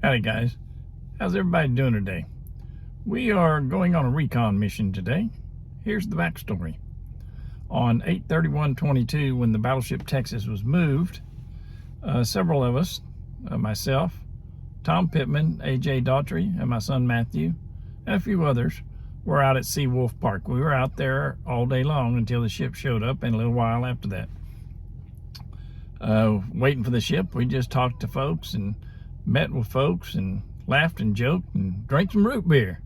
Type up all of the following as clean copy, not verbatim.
Howdy guys, how's everybody doing today? We are going on a recon mission today. Here's the backstory. On 8/31/22, when the Battleship Texas was moved, several of us, myself, Tom Pittman, AJ Daughtry, and my son Matthew, and a few others, were out at Seawolf Park. We were out there all day long until the ship showed up, and a little while after that. Waiting for the ship, we just talked to folks and met with folks and laughed and joked and drank some root beer.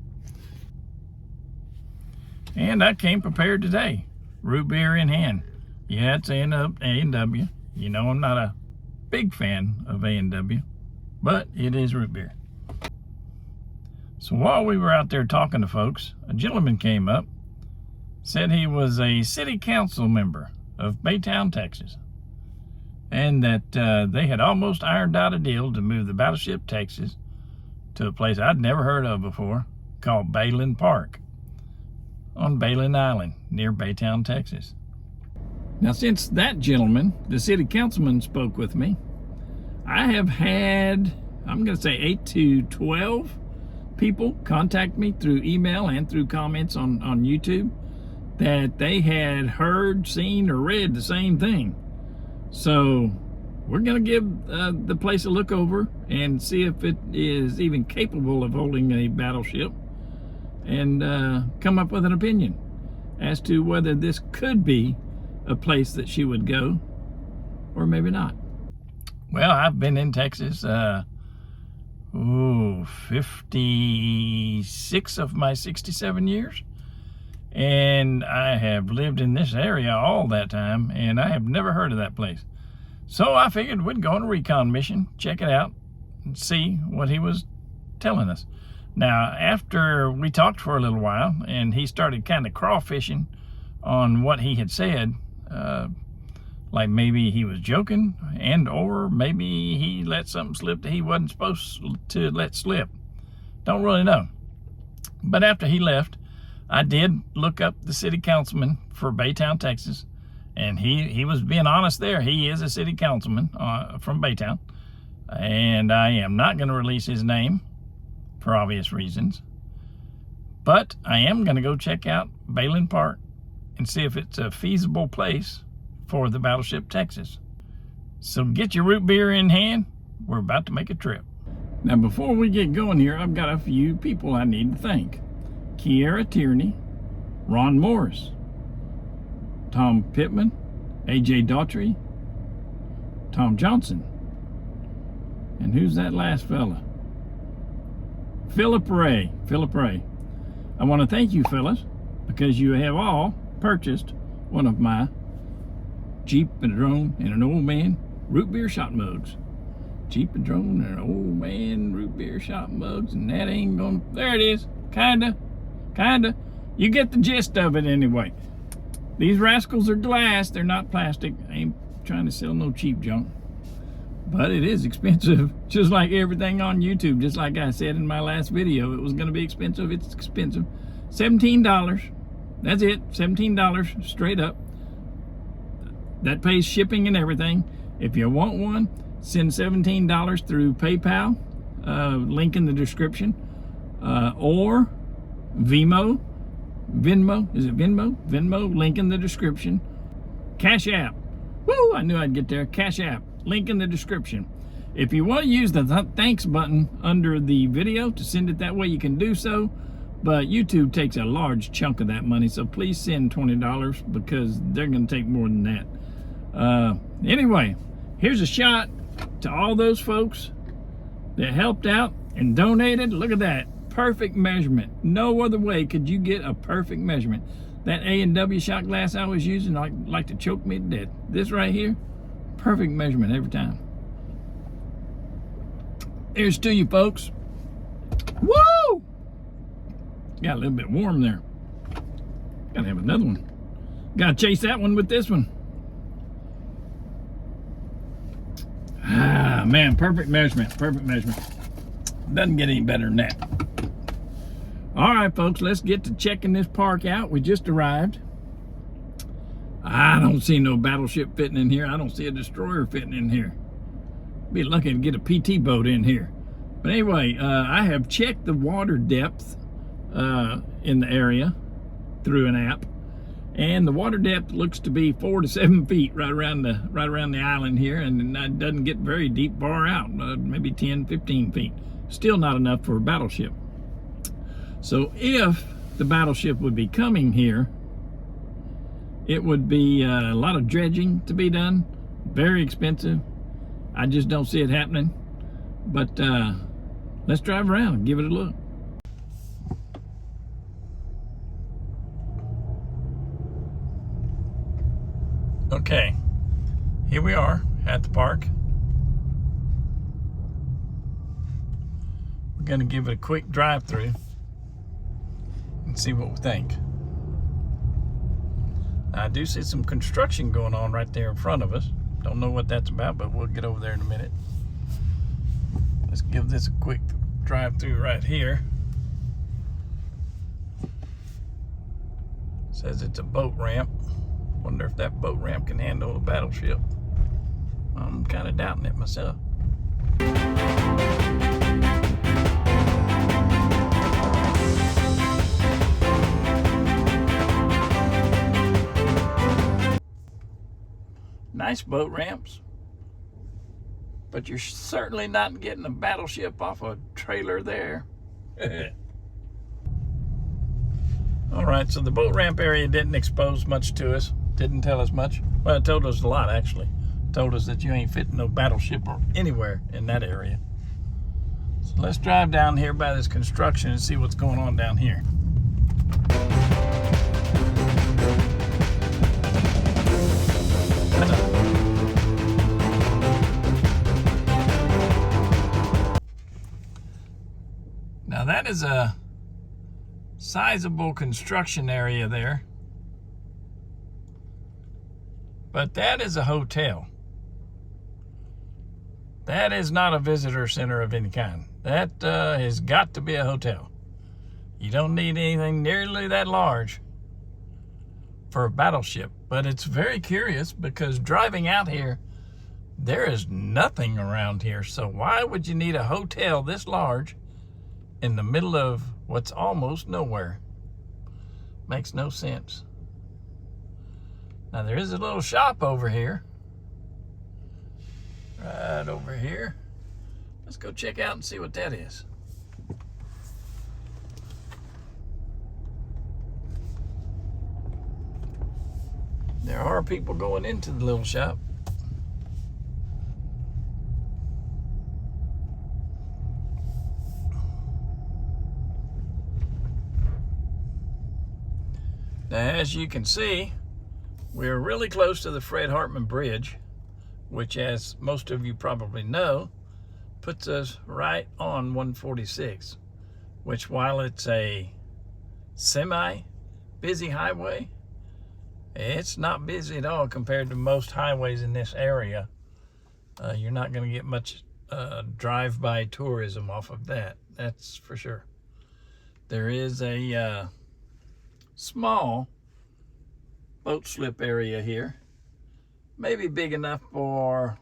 And I came prepared today, root beer in hand. Yeah, it's A&W. You know I'm not a big fan of A&W, but it is root beer. So while we were out there talking to folks, a gentleman came up, said he was a city council member of Baytown, Texas, and that they had almost ironed out a deal to move the Battleship Texas to a place I'd never heard of before called Bayland Park on Bayland Island near Baytown, Texas. Now, since that gentleman, the city councilman, spoke with me, I have had, I'm going to say 8 to 12 people contact me through email and through comments on YouTube that they had heard, seen, or read the same thing. So we're going to give the place a look over and see if it is even capable of holding a battleship, and come up with an opinion as to whether this could be a place that she would go or maybe not. Well, I've been in Texas 56 of my 67 years. And I have lived in this area all that time, and I have never heard of that place. So I figured we'd go on a recon mission, check it out, and see what he was telling us. Now, after we talked for a little while, and he started kind of crawfishing on what he had said, like maybe he was joking, and or maybe he let something slip that he wasn't supposed to let slip. Don't really know. But after he left, I did look up the city councilman for Baytown, Texas, and he was being honest there. He is a city councilman from Baytown, and I am not going to release his name for obvious reasons, but I am going to go check out Bayland Park and see if it's a feasible place for the Battleship Texas. So get your root beer in hand. We're about to make a trip. Now, before we get going here, I've got a few people I need to thank. Kiera Tierney, Ron Morris, Tom Pittman, AJ Daughtry, Tom Johnson, and who's that last fella? Philip Ray. I want to thank you, fellas, because you have all purchased one of my Jeep and a Drone and an Old Man root beer shot mugs. Jeep and Drone and an Old Man root beer shot mugs, and that ain't gonna, there it is, kinda. You get the gist of it anyway. These rascals are glass, they're not plastic. I ain't trying to sell no cheap junk, but it is expensive, just like everything on YouTube. Just like I said in my last video, it was going to be expensive. It's expensive. $17, that's it, $17 straight up. That pays shipping and everything. If you want one, send $17 through PayPal, link in the description, or Venmo, is it Venmo? Venmo, link in the description. CashApp, woo, I knew I'd get there. CashApp, link in the description. If you want to use the thanks button under the video to send it that way, you can do so, but YouTube takes a large chunk of that money, so please send $20 because they're going to take more than that. Anyway, here's a shot to all those folks that helped out and donated. Look at that. Perfect measurement. No other way could you get a perfect measurement. That A&W shot glass I was using like to choke me to death. This right here, perfect measurement every time. Here's to you, folks. Woo! Got a little bit warm there. Gotta have another one. Gotta chase that one with this one. Ah, man, perfect measurement. Doesn't get any better than that. All right, folks, let's get to checking this park out. We just arrived. I don't see no battleship fitting in here. I don't see a destroyer fitting in here. Be lucky to get a PT boat in here. But anyway, I have checked the water depth in the area through an app, and the water depth looks to be 4 to 7 feet right around the island here, and it doesn't get very deep far out, maybe 10, 15 feet. Still not enough for a battleship. So if the battleship would be coming here, it would be a lot of dredging to be done, very expensive. I just don't see it happening. But let's drive around and give it a look. Okay, here we are at the park. We're gonna give it a quick drive through and see what we think. I do see some construction going on right there in front of us. Don't know what that's about, but we'll get over there in a minute. Let's give this a quick drive through right here. Says it's a boat ramp. Wonder if that boat ramp can handle a battleship. I'm kind of doubting it myself. Nice boat ramps, but you're certainly not getting a battleship off a trailer there. All right, so the boat ramp area didn't expose much to us. Didn't tell us much. Well, it told us a lot, actually. It told us that you ain't fitting no battleship or anywhere in that area. So let's drive down here by this construction and see what's going on down here. Now that is a sizable construction area there. But that is a hotel. That is not a visitor center of any kind. That has got to be a hotel. You don't need anything nearly that large for a battleship. But it's very curious because driving out here, there is nothing around here. So why would you need a hotel this large in the middle of what's almost nowhere? Makes no sense. Now there is a little shop over here. Right over here. Let's go check out and see what that is. There are people going into the little shop. Now, as you can see, we're really close to the Fred Hartman Bridge, which, as most of you probably know, puts us right on 146, which, while it's a semi-busy highway, it's not busy at all compared to most highways in this area. You're not going to get much drive-by tourism off of that, that's for sure. There is a small boat slip area here, maybe big enough for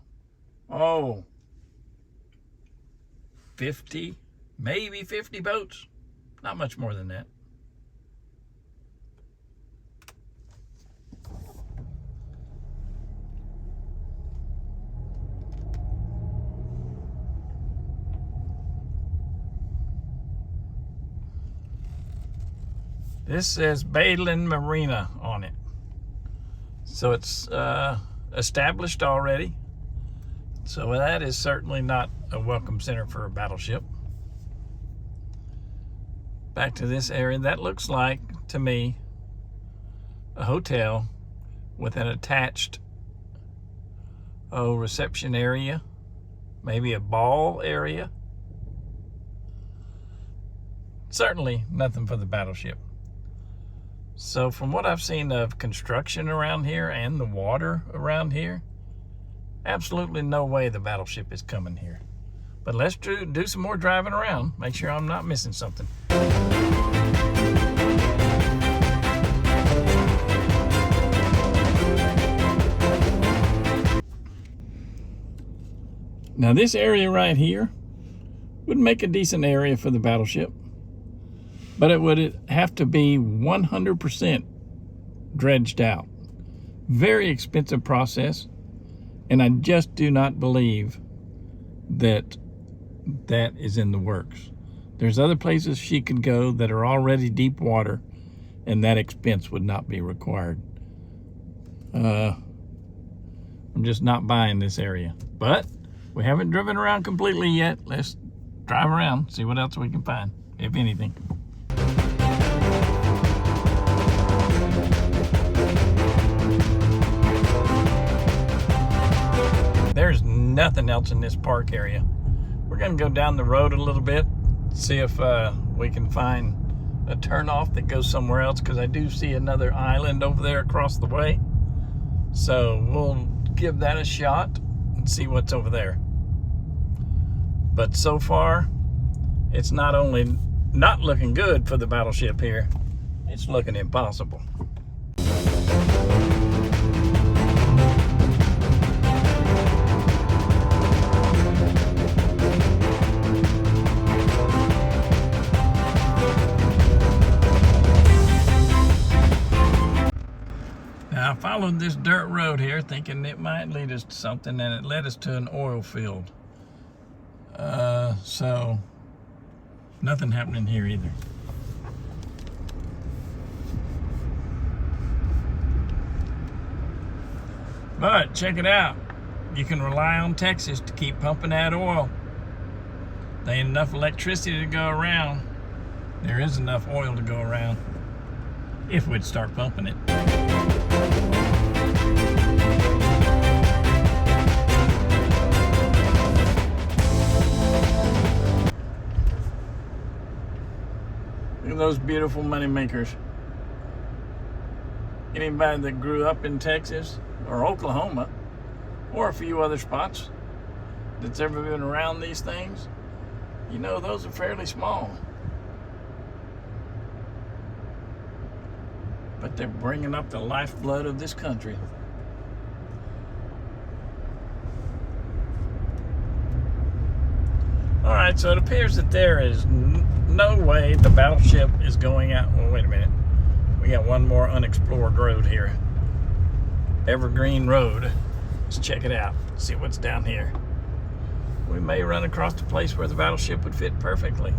50, maybe 50 boats, not much more than that. This says Bayland Marina on it. So it's established already. So that is certainly not a welcome center for a battleship. Back to this area, that looks like, to me, a hotel with an attached reception area, maybe a ball area. Certainly nothing for the battleship. So from what I've seen of construction around here and the water around here, absolutely no way the battleship is coming here. But let's do some more driving around, make sure I'm not missing something. Now this area right here, would make a decent area for the Battleship, but it would have to be 100% dredged out. Very expensive process, and I just do not believe that that is in the works. There's other places she could go that are already deep water, and that expense would not be required. I'm just not buying this area, but we haven't driven around completely yet. Let's drive around, see what else we can find, if anything. There's nothing else in this park area. We're gonna go down the road a little bit, see if we can find a turnoff that goes somewhere else, because I do see another island over there across the way. So we'll give that a shot and see what's over there. But so far, it's not only not looking good for the Battleship here, it's looking impossible. Now, I followed this dirt road here thinking it might lead us to something, and it led us to an oil field. So nothing happening here either. But check it out. You can rely on Texas to keep pumping that oil. There ain't enough electricity to go around. There is enough oil to go around if we'd start pumping it. Look at those beautiful money makers. Anybody that grew up in Texas or Oklahoma or a few other spots that's ever been around these things, you know those are fairly small. But they're bringing up the lifeblood of this country. All right, so it appears that there is no way the Battleship is going out. Well, wait a minute. We got one more unexplored road here. Evergreen Road. Let's check it out. See what's down here. We may run across the place where the Battleship would fit perfectly.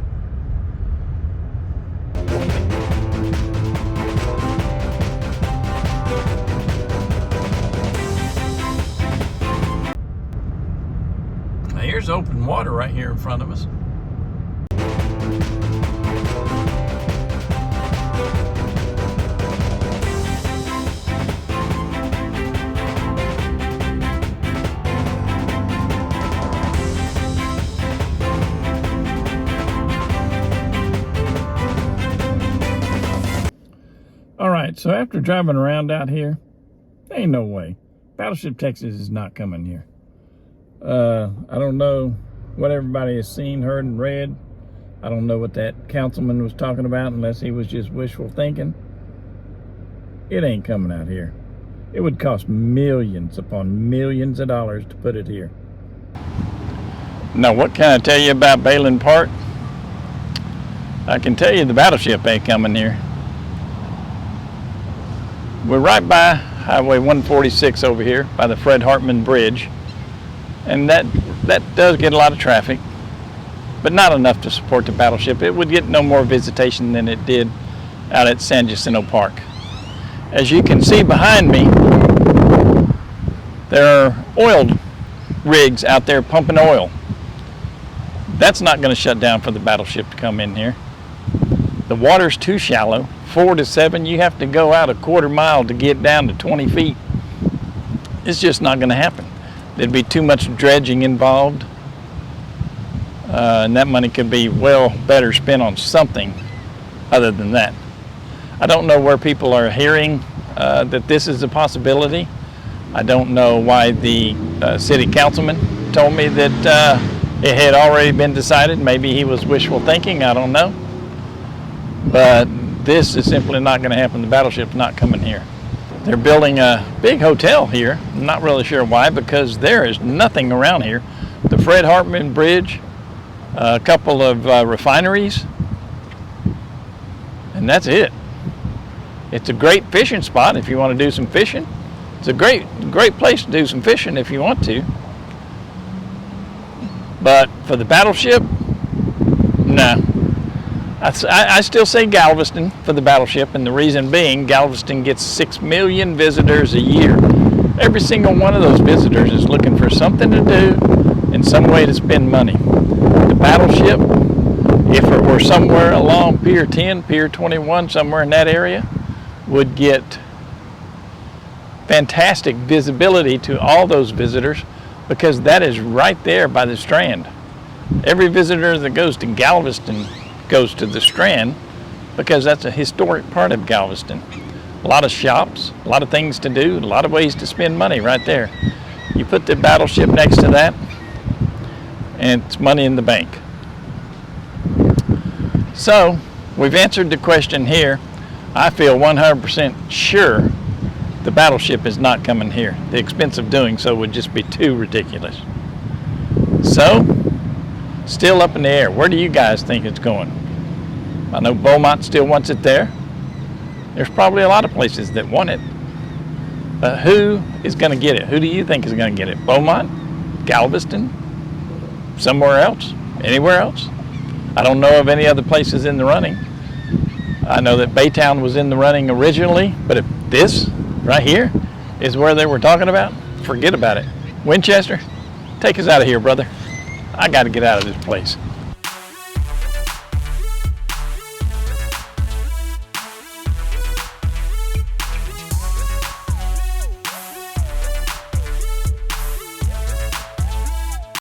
Now here's open water right here in front of us. Alright, so after driving around out here, there ain't no way. Battleship Texas is not coming here. I don't know what everybody has seen, heard, and read. I don't know what that councilman was talking about unless he was just wishful thinking. It ain't coming out here. It would cost millions upon millions of dollars to put it here. Now, what can I tell you about Bayland Park? I can tell you the Battleship ain't coming here. We're right by Highway 146 over here by the Fred Hartman Bridge, and that does get a lot of traffic, but not enough to support the Battleship. It would get no more visitation than it did out at San Jacinto Park. As you can see behind me, there are oil rigs out there pumping oil. That's not going to shut down for the Battleship to come in here. The water's too shallow. 4 to 7, you have to go out a quarter mile to get down to 20 feet. It's just not going to happen. There'd be too much dredging involved, and that money could be well better spent on something other than that. I don't know where people are hearing that this is a possibility. I don't know why the city councilman told me that it had already been decided. Maybe he was wishful thinking, I don't know. But this is simply not going to happen. The Battleship's not coming here. They're building a big hotel here. I'm not really sure why, because there is nothing around here. The Fred Hartman Bridge a couple of refineries, and that's it. It's a great fishing spot if you want to do some fishing. It's a great place to do some fishing if you want to. But for the Battleship, no. I still say Galveston for the Battleship, and the reason being, Galveston gets 6 million visitors a year. Every single one of those visitors is looking for something to do and some way to spend money. The Battleship, if it were somewhere along Pier 10, Pier 21, somewhere in that area, would get fantastic visibility to all those visitors, because that is right there by the Strand. Every visitor that goes to Galveston goes to the Strand because that's a historic part of Galveston. A lot of shops, a lot of things to do, a lot of ways to spend money right there. You put the Battleship next to that, and it's money in the bank. So, we've answered the question here. I feel 100% sure the Battleship is not coming here. The expense of doing so would just be too ridiculous. So, still up in the air. Where do you guys think it's going? I know Beaumont still wants it there. There's probably a lot of places that want it. But who is going to get it? Who do you think is going to get it? Beaumont? Galveston? Somewhere else? Anywhere else? I don't know of any other places in the running. I know that Baytown was in the running originally, but if this right here is where they were talking about, forget about it. Winchester, take us out of here, brother. I got to get out of this place.